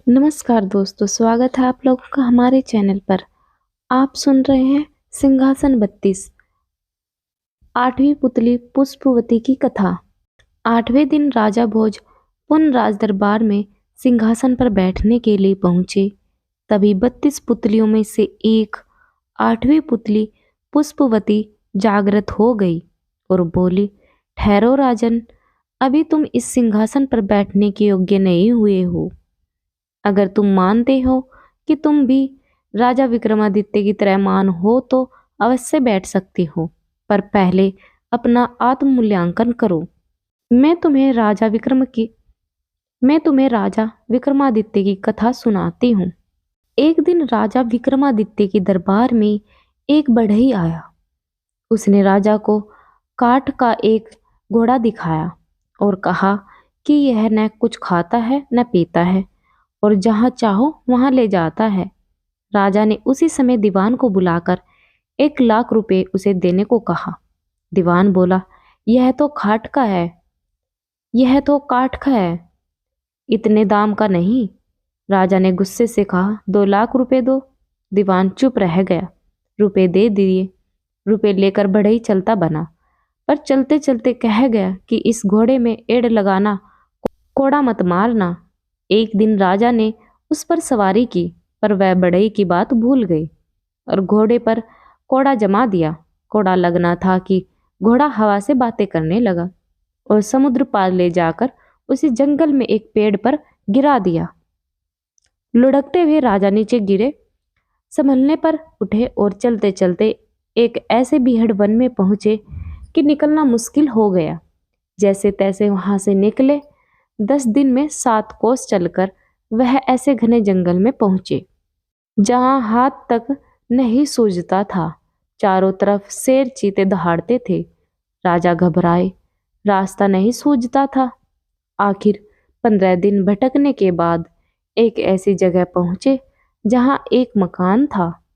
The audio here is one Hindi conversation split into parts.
नमस्कार दोस्तों, स्वागत है आप लोगों का हमारे चैनल पर। आप सुन रहे हैं सिंहासन 32 आठवीं पुतली पुष्पवती की कथा। 8वें दिन राजा भोज पुन राज दरबार में सिंहासन पर बैठने के लिए पहुंचे। तभी 32 पुतलियों में से एक 8वीं पुतली पुष्पवती जागृत हो गई और बोली, ठहरो राजन, अभी तुम इस सिंहासन पर बैठने के योग्य नहीं हुए हो। अगर तुम मानते हो कि तुम भी राजा विक्रमादित्य की तरह महान हो तो अवश्य बैठ सकते हो, पर पहले अपना आत्ममूल्यांकन करो। मैं तुम्हें राजा विक्रमादित्य की कथा सुनाती हूँ। एक दिन राजा विक्रमादित्य के दरबार में एक बढ़ई आया। उसने राजा को काठ का एक घोड़ा दिखाया और कहा कि यह न कुछ खाता है न पीता है और जहां चाहो वहां ले जाता है। राजा ने उसी समय दीवान को बुलाकर 1 लाख रुपए उसे देने को कहा। दीवान बोला, यह तो काठ का है, इतने दाम का नहीं। राजा ने गुस्से से कहा, 2 लाख रुपए दो। दीवान चुप रह गया। रुपए दे दिए। रुपए लेकर बढ़ई चलता बना, पर चलते चलते कह गया कि इस घोड़े में एड़ लगाना, कोड़ा मत मारना। एक दिन राजा ने उस पर सवारी की, पर वह बढ़ई की बात भूल गई और घोड़े पर कोड़ा जमा दिया। कोड़ा लगना था कि घोड़ा हवा से बातें करने लगा और समुद्र पार ले जाकर उसे जंगल में एक पेड़ पर गिरा दिया। लुढ़कते हुए राजा नीचे गिरे। संभलने पर उठे और चलते चलते एक ऐसे बीहड़ वन में पहुंचे कि निकलना मुश्किल हो गया। जैसे तैसे वहां से निकले। 10 दिन में 7 कोस चलकर वह ऐसे घने जंगल में पहुंचे जहां हाथ तक नहीं सूझता था। चारों तरफ शेर चीते दहाड़ते थे। राजा घबराए, रास्ता नहीं सूझता था। आखिर 15 दिन भटकने के बाद एक ऐसी जगह पहुंचे जहां एक मकान था।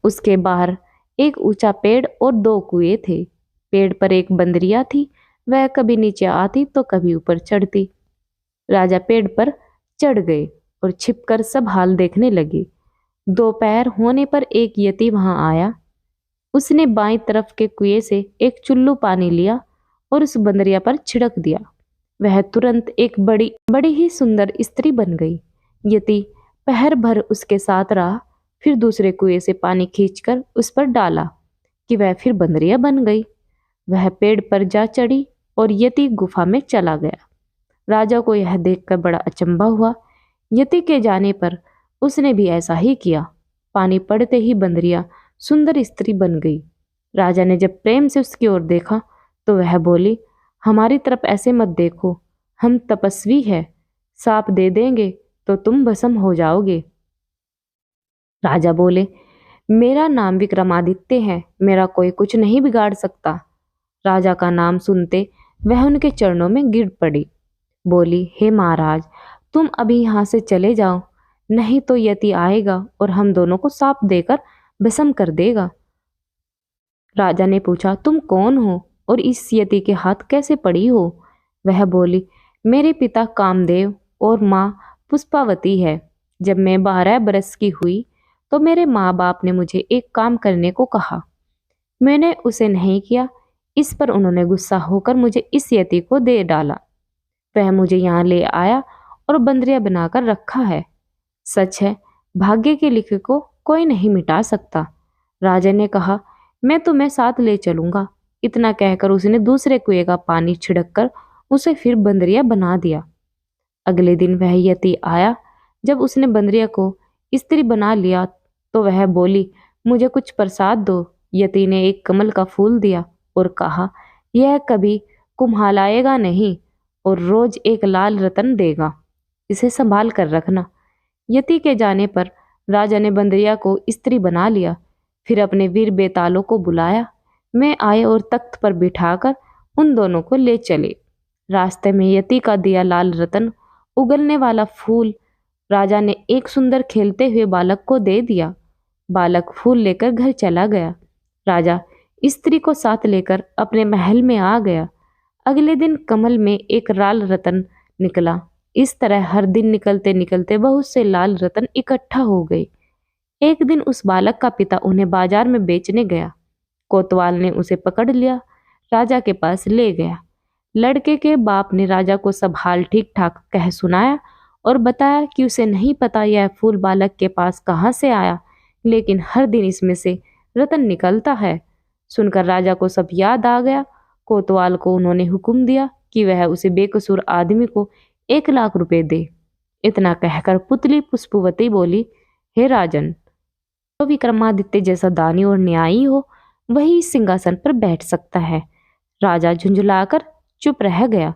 उसके बाहर एक ऊंचा पेड़ और 2 कुएं थे। पेड़ पर एक बंदरिया थी। वह कभी नीचे आती तो कभी ऊपर चढ़ती। राजा पेड़ पर चढ़ गए और छिपकर सब हाल देखने लगे। दोपहर होने पर एक यति वहां आया। उसने बाईं तरफ के कुएं से एक चुल्लू पानी लिया और उस बंदरिया पर छिड़क दिया। वह तुरंत एक बड़ी ही सुंदर स्त्री बन गई। यति पहर भर उसके साथ रहा, फिर दूसरे कुएं से पानी खींचकर उस पर डाला कि वह फिर बंदरिया बन गई। वह पेड़ पर जा चढ़ी और यति गुफा में चला गया। राजा को यह देखकर बड़ा अचंभा हुआ। यति के जाने पर उसने भी ऐसा ही किया। पानी पड़ते ही बंदरिया सुंदर स्त्री बन गई। राजा ने जब प्रेम से उसकी ओर देखा तो वह बोली, हमारी तरफ ऐसे मत देखो, हम तपस्वी हैं, साप दे देंगे तो तुम भस्म हो जाओगे। राजा बोले, मेरा नाम विक्रमादित्य है, मेरा कोई कुछ नहीं बिगाड़ सकता। राजा का नाम सुनते वह उनके चरणों में गिर पड़ी। बोली, हे महाराज, तुम अभी यहाँ से चले जाओ, नहीं तो यति आएगा और हम दोनों को साप देकर भस्म कर देगा। राजा ने पूछा, तुम कौन हो और इस यति के हाथ कैसे पड़ी हो? वह बोली, मेरे पिता कामदेव और माँ पुष्पावती है। जब मैं 12 बरस की हुई तो मेरे माँ बाप ने मुझे एक काम करने को कहा। मैंने उसे नहीं किया। इस पर उन्होंने गुस्सा होकर मुझे इस यति को दे डाला। वह मुझे यहाँ ले आया और बंदरिया बनाकर रखा है। सच है, भाग्य के लिखे को कोई नहीं मिटा सकता। राजा ने कहा, मैं तुम्हें साथ ले चलूंगा। इतना कहकर उसने दूसरे कुएं का पानी छिड़ककर उसे फिर बंदरिया बना दिया। अगले दिन वह यति आया। जब उसने बंदरिया को स्त्री बना लिया तो वह बोली, मुझे कुछ प्रसाद दो। यति ने एक कमल का फूल दिया और कहा, यह कभी कुम्हालाएगा नहीं और रोज एक लाल रतन देगा, इसे संभाल कर रखना। यति के जाने पर राजा ने बंदरिया को स्त्री बना लिया। फिर अपने वीर बेतालों को बुलाया। मैं आए और तख्त पर बिठाकर उन दोनों को ले चले। रास्ते में यति का दिया लाल रतन, उगलने वाला फूल राजा ने एक सुंदर खेलते हुए बालक को दे दिया। बालक फूल लेकर घर चला गया। राजा स्त्री को साथ लेकर अपने महल में आ गया। अगले दिन कमल में एक लाल रतन निकला। इस तरह हर दिन निकलते निकलते बहुत से लाल रतन इकट्ठा हो गए। एक दिन उस बालक का पिता उन्हें बाजार में बेचने गया। कोतवाल ने उसे पकड़ लिया, राजा के पास ले गया। लड़के के बाप ने राजा को सब हाल ठीक ठाक कह सुनाया और बताया कि उसे नहीं पता यह फूल बालक के पास कहाँ से आया, लेकिन हर दिन इसमें से रतन निकलता है। सुनकर राजा को सब याद आ गया। कोतवाल को उन्होंने हुक्म दिया कि वह उसे बेकसूर आदमी को 1 लाख रुपए दे। इतना कहकर पुतली पुष्पवती बोली, हे राजन, जो विक्रमादित्य जैसा दानी और न्यायी हो वही इस सिंहासन पर बैठ सकता है। राजा झुंझुलाकर चुप रह गया।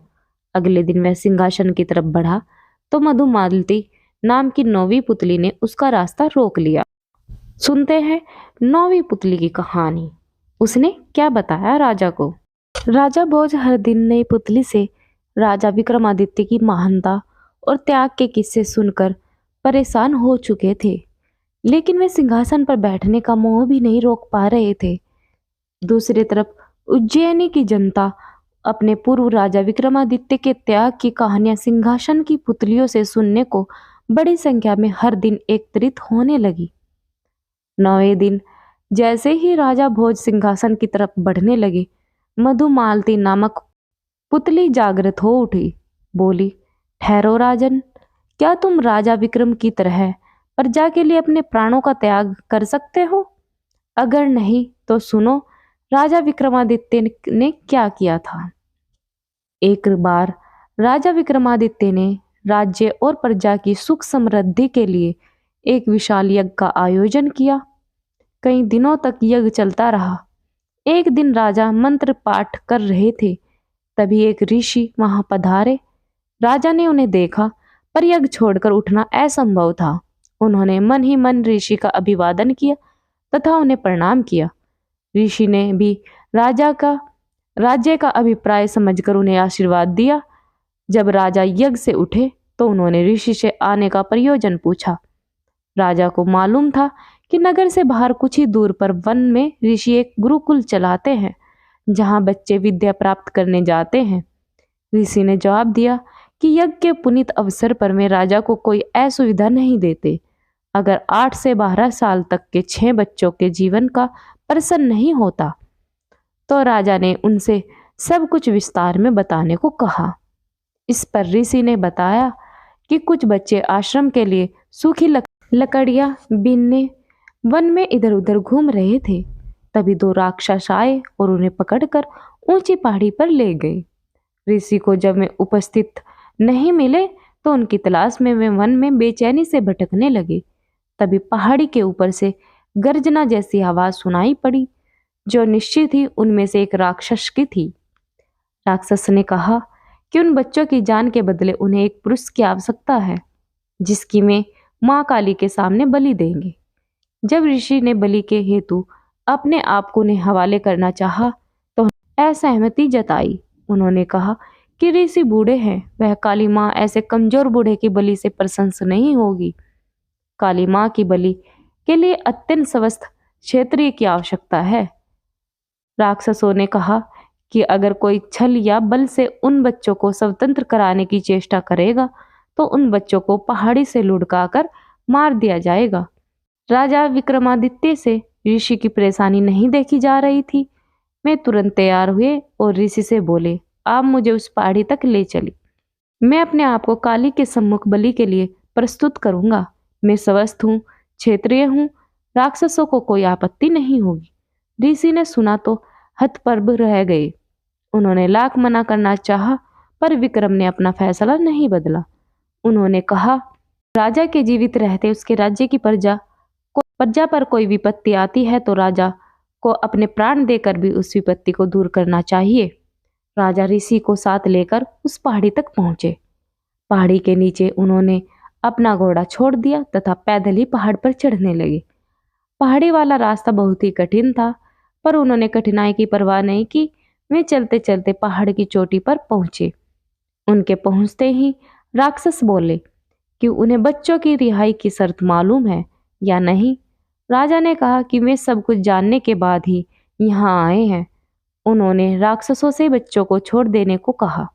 अगले दिन वह सिंहासन की तरफ बढ़ा तो मधुमालती नाम की 9वीं पुतली ने उसका रास्ता रोक लिया। सुनते हैं 9वीं पुतली की कहानी। उसने क्या बताया राजा को। राजा भोज हर दिन नई पुतली से राजा विक्रमादित्य की महानता और त्याग के किस्से सुनकर परेशान हो चुके थे, लेकिन वे सिंहासन पर बैठने का मोह भी नहीं रोक पा रहे थे। दूसरी तरफ उज्जैनी की जनता अपने पूर्व राजा विक्रमादित्य के त्याग की कहानियां सिंहासन की पुतलियों से सुनने को बड़ी संख्या में हर दिन एकत्रित होने लगी। 9वें दिन जैसे ही राजा भोज सिंहासन की तरफ बढ़ने लगे, मधुमालती नामक पुतली जागृत हो उठी। बोली, ठहरो राजन, क्या तुम राजा विक्रम की तरह प्रजा के लिए अपने प्राणों का त्याग कर सकते हो? अगर नहीं तो सुनो राजा विक्रमादित्य ने क्या किया था। एक बार राजा विक्रमादित्य ने राज्य और प्रजा की सुख समृद्धि के लिए एक विशाल यज्ञ का आयोजन किया। कई दिनों तक यज्ञ चलता रहा। एक दिन राजा मंत्र पाठ कर रहे थे, तभी एक ऋषि वहां पधारे। राजा ने उन्हें देखा, पर यज्ञ छोड़कर उठना असंभव था। उन्होंने मन ही मन ऋषि का अभिवादन किया तथा उन्हें प्रणाम किया। ऋषि ने भी राज्य का अभिप्राय समझकर उन्हें आशीर्वाद दिया। जब राजा यज्ञ से उठे तो उन्होंने ऋषि से आने का प्रयोजन पूछा। राजा को मालूम था कि नगर से बाहर कुछ ही दूर पर वन में ऋषि एक गुरुकुल चलाते हैं, जहां बच्चे विद्या प्राप्त करने जाते हैं। ऋषि ने जवाब दिया कि यज्ञ के पुनीत अवसर पर वे राजा को कोई असुविधा नहीं देते। अगर 8 से 12 साल तक के 6 बच्चों के जीवन का प्रश्न नहीं होता तो राजा ने उनसे सब कुछ विस्तार में बताने को कहा। इस पर ऋषि ने बताया कि कुछ बच्चे आश्रम के लिए सूखी लकड़ियां बीनने वन में इधर उधर घूम रहे थे। तभी 2 राक्षस आए और उन्हें पकड़कर ऊंची पहाड़ी पर ले गए। ऋषि को जब वे उपस्थित नहीं मिले तो उनकी तलाश में वे वन में बेचैनी से भटकने लगे। तभी पहाड़ी के ऊपर से गर्जना जैसी आवाज सुनाई पड़ी, जो निश्चित ही उनमें से एक राक्षस की थी। राक्षस ने कहा कि उन बच्चों की जान के बदले उन्हें एक पुरुष की आवश्यकता है, जिसकी वे माँ काली के सामने बलि देंगे। जब ऋषि ने बलि के हेतु अपने आप को उन्हें हवाले करना चाहा तो असहमति जताई। उन्होंने कहा कि ऋषि बूढ़े हैं, वह काली माँ ऐसे कमजोर बूढ़े की बलि से प्रसन्न नहीं होगी। काली माँ की बलि के लिए अत्यंत स्वस्थ क्षत्रिय की आवश्यकता है। राक्षसों ने कहा कि अगर कोई छल या बल से उन बच्चों को स्वतंत्र कराने की चेष्टा करेगा तो उन बच्चों को पहाड़ी से लुढ़काकर मार दिया जाएगा। राजा विक्रमादित्य से ऋषि की परेशानी नहीं देखी जा रही थी। वे तुरंत तैयार हुए और ऋषि से बोले, आप मुझे उस पहाड़ी तक ले चली। मैं अपने आप को काली के सम्मुख बलि के लिए प्रस्तुत करूंगा। मैं स्वस्थ हूँ, क्षत्रिय हूँ, राक्षसों को कोई आपत्ति नहीं होगी। ऋषि ने सुना तो हतप्रभ रह गए। उन्होंने लाख मना करना चाहा, पर विक्रम ने अपना फैसला नहीं बदला। उन्होंने कहा, राजा के जीवित रहते उसके राज्य की प्रजा पर कोई विपत्ति आती है तो राजा को अपने प्राण देकर भी उस विपत्ति को दूर करना चाहिए। राजा ऋषि को साथ लेकर उस पहाड़ी तक पहुंचे। पहाड़ी के नीचे उन्होंने अपना घोड़ा छोड़ दिया तथा पैदल ही पहाड़ पर चढ़ने लगे। पहाड़ी वाला रास्ता बहुत ही कठिन था, पर उन्होंने कठिनाई की परवाह नहीं की। वे चलते चलते पहाड़ की चोटी पर पहुंचे। उनके पहुंचते ही राक्षस बोले कि उन्हें बच्चों की रिहाई की शर्त मालूम है या नहीं। राजा ने कहा कि वे सब कुछ जानने के बाद ही यहाँ आए हैं। उन्होंने राक्षसों से बच्चों को छोड़ देने को कहा।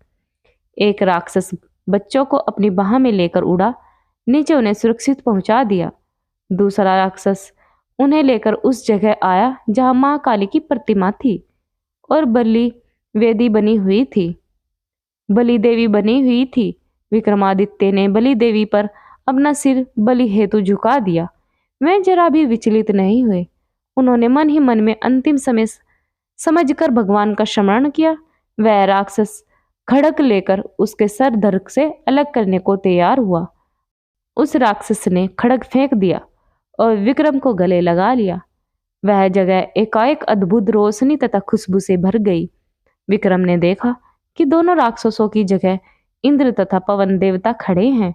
एक राक्षस बच्चों को अपनी बाह में लेकर उड़ा, नीचे उन्हें सुरक्षित पहुंचा दिया। दूसरा राक्षस उन्हें लेकर उस जगह आया जहां मां काली की प्रतिमा थी और बलि वेदी बनी हुई थी, बलि देवी बनी हुई थी। विक्रमादित्य ने बलि देवी पर अपना सिर बलि हेतु झुका दिया। वे जरा भी विचलित नहीं हुए। उन्होंने मन ही मन में अंतिम समय समझकर भगवान का स्मरण किया। वह राक्षस खड़ग लेकर उसके सर धड़ से अलग करने को तैयार हुआ। उस राक्षस ने खड़ग फेंक दिया और विक्रम को गले लगा लिया। वह जगह एकाएक अद्भुत रोशनी तथा खुशबू से भर गई। विक्रम ने देखा कि दोनों राक्षसों की जगह इंद्र तथा पवन देवता खड़े हैं।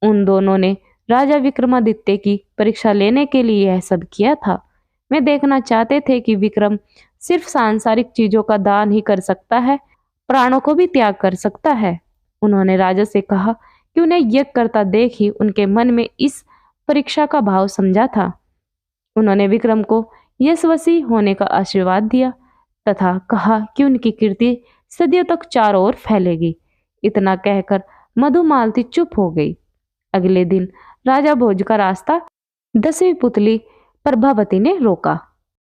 उन दोनों ने राजा विक्रमादित्य की परीक्षा लेने के लिए यह सब किया था। वे देखना चाहते थे कि विक्रम सिर्फ सांसारिक चीजों का दान ही कर सकता है, प्राणों को भी त्याग कर सकता है। उन्होंने राजा से कहा कि उन्हें यज्ञ करता देख ही उनके मन में इस परीक्षा का भाव समझा था। उन्होंने विक्रम को यशस्वी होने का आशीर्वाद दिया तथा कहा कि उनकी कीर्ति सदियों तक चारों ओर फैलेगी। इतना कहकर मधुमालती चुप हो गई। अगले दिन राजा भोज का रास्ता 10वीं पुतली प्रभावती ने रोका।